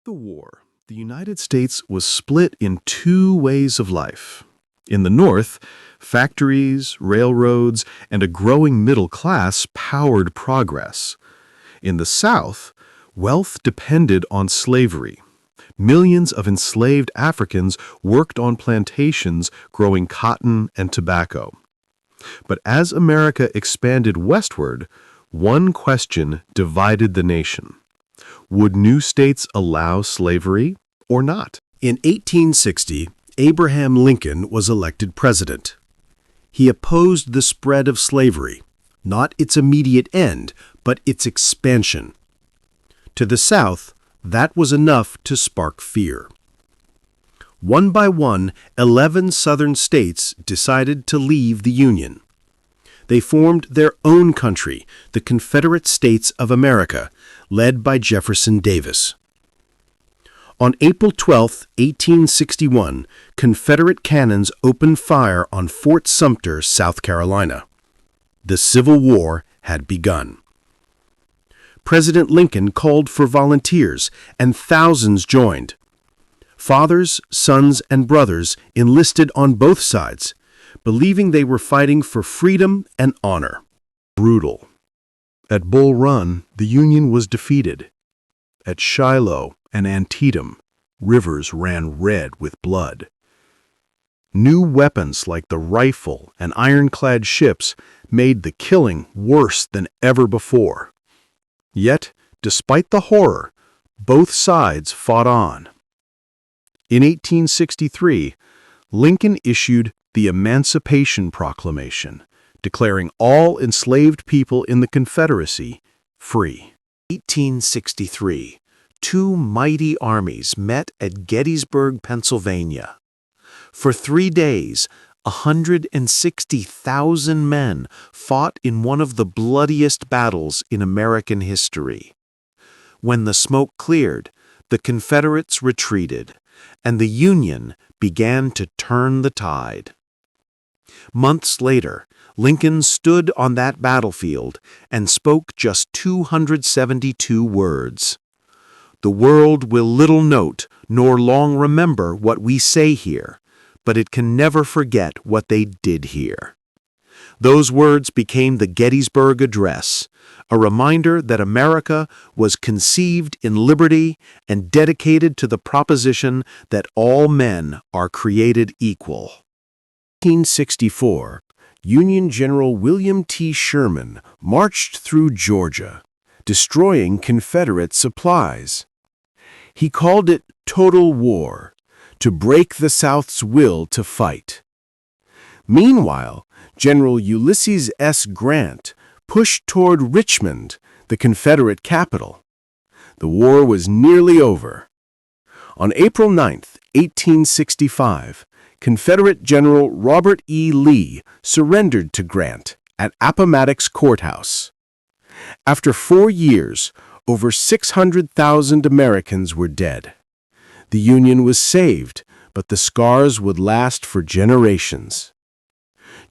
the war, the United States was split in two ways of life. In the North, factories, railroads, and a growing middle class powered progress. In the South, wealth depended on slavery. Millions of enslaved Africans worked on plantations growing cotton and tobacco. But as America expanded westward, one question divided the nation. Would new states allow slavery or not? In 1860, Abraham Lincoln was elected president. He opposed the spread of slavery, not its immediate end, but its expansion. To the South, that was enough to spark fear. One by one, 11 Southern states decided to leave the Union. They formed their own country, the Confederate States of America, led by Jefferson Davis. On April 12, 1861, Confederate cannons opened fire on Fort Sumter, South Carolina. The Civil War had begun. President Lincoln called for volunteers, and thousands joined. Fathers, sons, and brothers enlisted on both sides, believing they were fighting for freedom and honor. Brutal. At Bull Run, the Union was defeated. At Shiloh and Antietam, rivers ran red with blood. New weapons like the rifle and ironclad ships made the killing worse than ever before. Yet, despite the horror, both sides fought on. In 1863, Lincoln issued the Emancipation Proclamation, declaring all enslaved people in the Confederacy free. 1863, two mighty armies met at Gettysburg, Pennsylvania. For 3 days, 160,000 men fought in one of the bloodiest battles in American history. When the smoke cleared, the Confederates retreated, and the Union began to turn the tide. Months later, Lincoln stood on that battlefield and spoke just 272 words. "The world will little note nor long remember what we say here, but it can never forget what they did here." Those words became the Gettysburg Address, a reminder that America was conceived in liberty and dedicated to the proposition that all men are created equal. 1864, Union General William T. Sherman marched through Georgia, destroying Confederate supplies. He called it total war, to break the South's will to fight. Meanwhile, General Ulysses S. Grant pushed toward Richmond, the Confederate capital. The war was nearly over. On April 9, 1865, Confederate General Robert E. Lee surrendered to Grant at Appomattox Courthouse. After 4 years, over 600,000 Americans were dead. The Union was saved, but the scars would last for generations.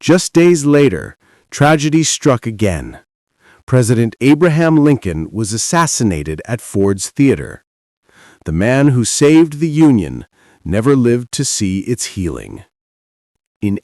Just days later, tragedy struck again. President Abraham Lincoln was assassinated at Ford's Theater. The man who saved the Union never lived to see its healing. In